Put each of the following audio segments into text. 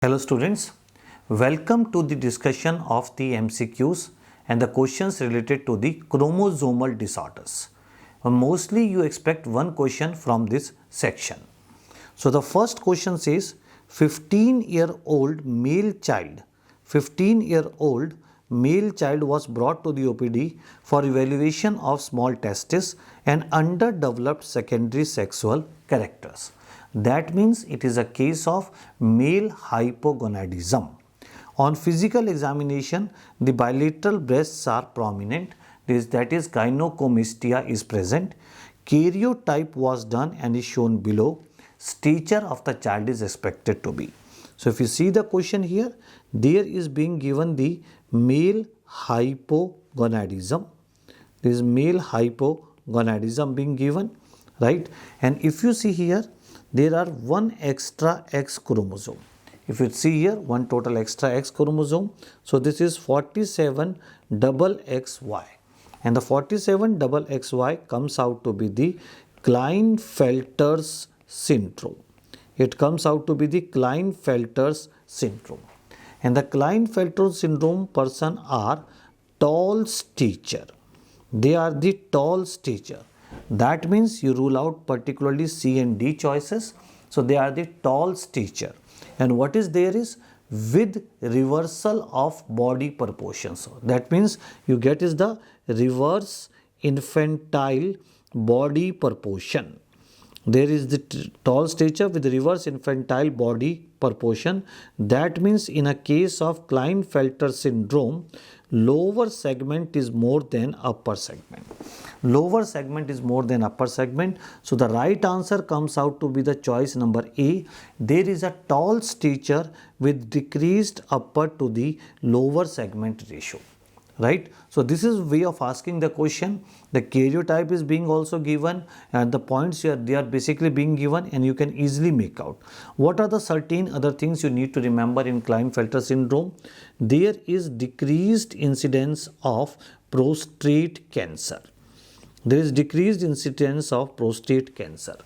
Hello students, welcome to the discussion of the MCQs and the questions related to the chromosomal disorders. Mostly you expect one question from this section. So the first question says 15-year-old male child 15-year-old male child was brought to the OPD for evaluation of small testes and underdeveloped secondary sexual characters. That means it is a case of male hypogonadism. On physical examination, the bilateral breasts are prominent, that is gynecomastia is present. Karyotype was done and is shown below. Stature of the child is expected to be. So if you see the question here, there is being given the male hypogonadism. There is male hypogonadism being given, right? And if you see here, there are one extra X chromosome. If you see here, one total extra X chromosome. So this is 47 double XY. And the 47 double XY comes out to be the Klinefelter's syndrome. It comes out to be the Klinefelter's syndrome. And the Klinefelter syndrome person are tall stature. They are the tall stature. That means you rule out particularly C and D choices. So they are the tall stature. And what is there is with reversal of body proportions. So that means you get is the reverse infantile body proportion. There is the tall stature with reverse infantile body proportion. That means in a case of Klinefelter syndrome, lower segment is more than upper segment. Lower segment is more than upper segment. So the right answer comes out to be the choice number A. There is a tall stature with decreased upper to the lower segment ratio. Right? So this is way of asking the question. The karyotype is being also given and the points here, they are basically being given and you can easily make out. What are the certain other things you need to remember in Klinefelter syndrome? There is decreased incidence of prostate cancer. There is decreased incidence of prostate cancer.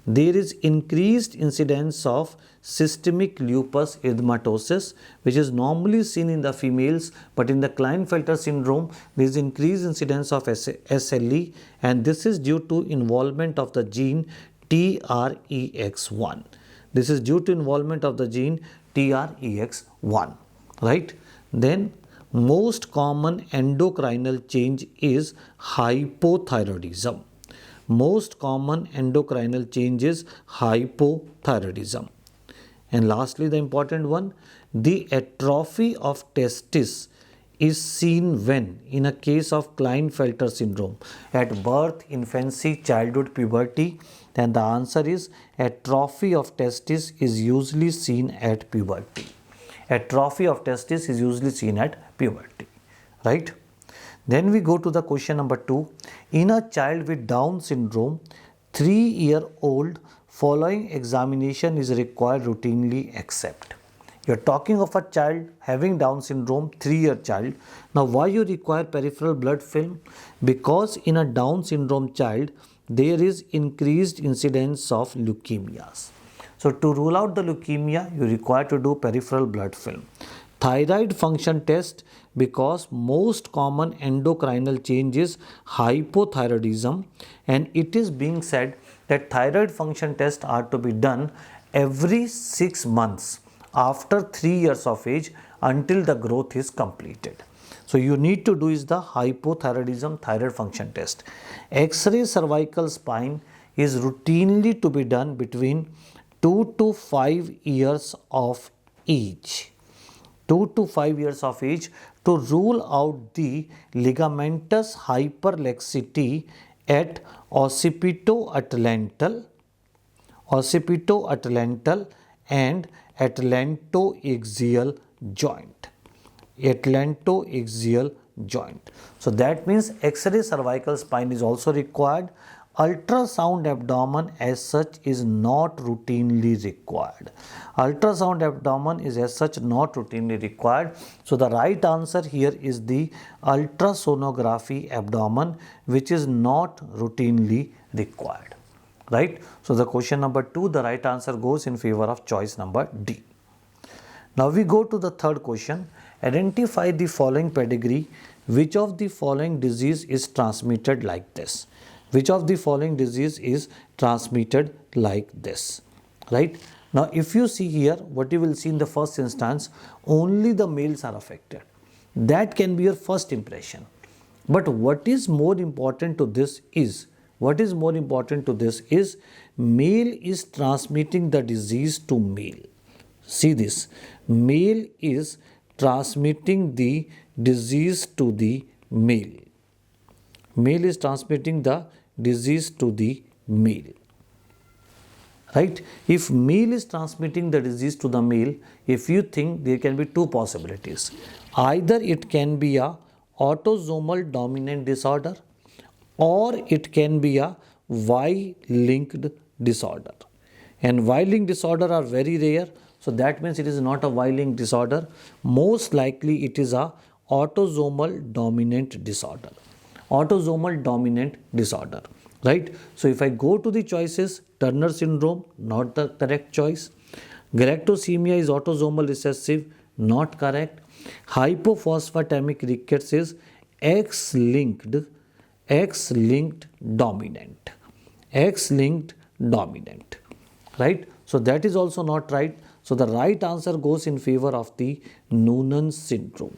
There is increased incidence of systemic lupus erythematosus, which is normally seen in the females, but in the Klinefelter syndrome, there is increased incidence of SLE, and this is due to involvement of the gene TREX1. This is due to involvement of the gene TREX1, right? Then most common endocrinal change is hypothyroidism. Most common endocrinal change is hypothyroidism. And lastly, the important one, the atrophy of testis is seen when in a case of Klinefelter syndrome at birth, infancy, childhood, puberty. Then the answer is atrophy of testis is usually seen at puberty. Atrophy of testis is usually seen at puberty, right? Then we go to the question number 2. In a child with Down syndrome, 3-year-old following examination is required routinely except. You are talking of a child having Down syndrome, 3-year child. Now why you require peripheral blood film? Because in a Down syndrome child, there is increased incidence of leukemias. So to rule out the leukemia, you require to do peripheral blood film. Thyroid function test, because most common endocrinal change is hypothyroidism, and it is being said that thyroid function tests are to be done every 6 months after 3 years of age until the growth is completed. So you need to do is the hypothyroidism thyroid function test. X-ray cervical spine is routinely to be done between 2 to 5 years of age. 2 to 5 years of age to rule out the ligamentous hyperlaxity at occipito-atlantal and atlantoaxial joint. Atlantoaxial joint. So that means X-ray cervical spine is also required. Ultrasound abdomen as such is not routinely required. Ultrasound abdomen is as such not routinely required. So the right answer here is the ultrasonography abdomen, which is not routinely required. Right? So the question number 2, the right answer goes in favor of choice number D. Now we go to the third question. Identify the following pedigree. Which of the following disease is transmitted like this? Which of the following disease is transmitted like this? Right? Now if you see here, what you will see in the first instance, only the males are affected. That can be your first impression. But what is more important to this is, male is transmitting the disease to male. See this, male is transmitting the disease to the male. Male is transmitting the disease to the male. Right? If male is transmitting the disease to the male, if you think, there can be two possibilities. Either it can be a autosomal dominant disorder, or it can be a Y-linked disorder. And Y-linked disorder are very rare, so that means it is not a Y-linked disorder. Most likely it is a autosomal dominant disorder. Autosomal dominant disorder. Right? So if I go to the choices, Turner syndrome, not the correct choice. Galactosemia is autosomal recessive, not correct. Hypophosphatemic rickets is X-linked dominant. X-linked dominant. Right? So that is also not right. So the right answer goes in favor of the Noonan's syndrome.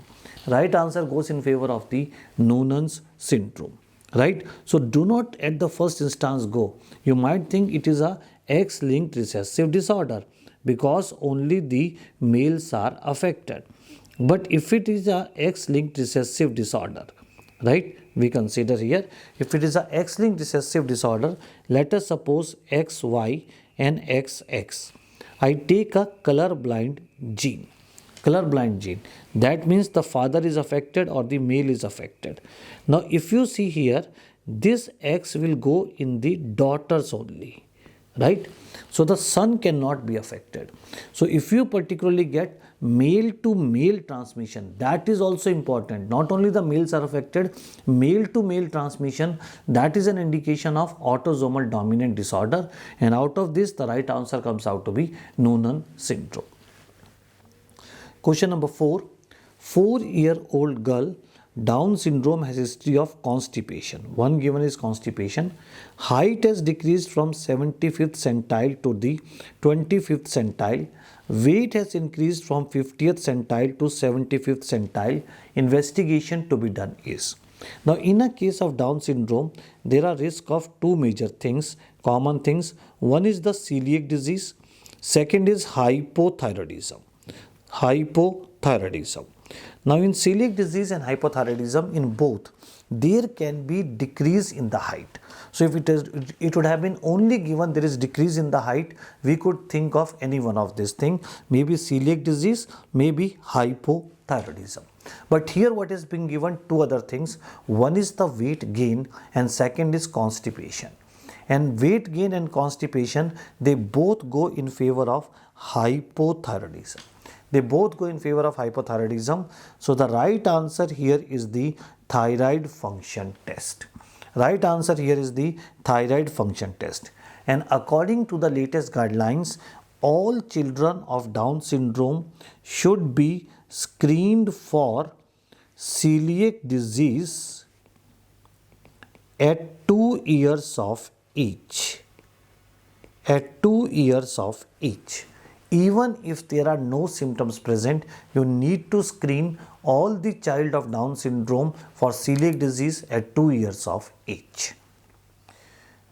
Right answer goes in favor of the Noonan's syndrome. Right? So do not at the first instance go. You might think it is a X-linked recessive disorder because only the males are affected. But if it is a X-linked recessive disorder, right, we consider here, if it is a X-linked recessive disorder, let us suppose XY and XX. I take a color-blind gene. Color-blind gene. That means the father is affected or the male is affected. Now if you see here, this X will go in the daughters only. Right? So the son cannot be affected. So if you particularly get male to male transmission, that is also important. Not only the males are affected, male to male transmission, that is an indication of autosomal dominant disorder. And out of this, the right answer comes out to be Noonan syndrome. Question number 4. 4-year-old girl, Down syndrome, has history of constipation. One given is constipation. Height has decreased from 75th centile to the 25th centile. Weight has increased from 50th centile to 75th centile. Investigation to be done is. Now in a case of Down syndrome, there are risk of two major things, common things. One is the celiac disease. Second is hypothyroidism. Hypothyroidism. Now in celiac disease and hypothyroidism, in both, there can be decrease in the height. So if it would have been only given there is decrease in the height, we could think of any one of these things, maybe celiac disease, maybe hypothyroidism. But here what is being given, two other things. One is the weight gain and second is constipation. And weight gain and constipation, they both go in favor of hypothyroidism. They both go in favor of hypothyroidism. So the right answer here is the thyroid function test. Right answer here is the thyroid function test. And according to the latest guidelines, all children of Down syndrome should be screened for celiac disease at 2 years of age. At 2 years of age. Even if there are no symptoms present, you need to screen all the child of Down syndrome for celiac disease at 2 years of age.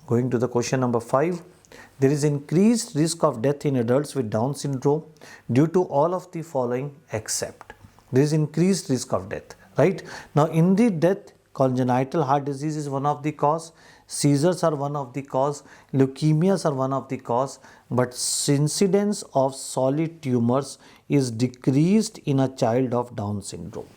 Going to the question number 5. There is increased risk of death in adults with Down syndrome due to all of the following except. There is increased risk of death. Right? Now in the death, congenital heart disease is one of the cause. Seizures are one of the cause, leukemias are one of the cause, but incidence of solid tumors is decreased in a child of Down syndrome.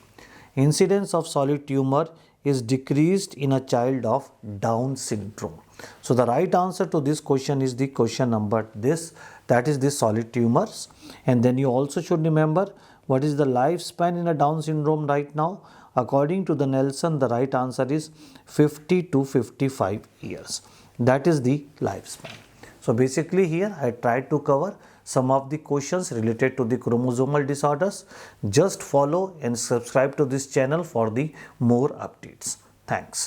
Incidence of solid tumor is decreased in a child of Down syndrome. So the right answer to this question is the question number this, that is the solid tumors. And then you also should remember what is the lifespan in a Down syndrome right now. According to the Nelson, the right answer is 50 to 55 years. That is the lifespan. So basically here I tried to cover some of the questions related to the chromosomal disorders. Just follow and subscribe to this channel for the more updates. Thanks.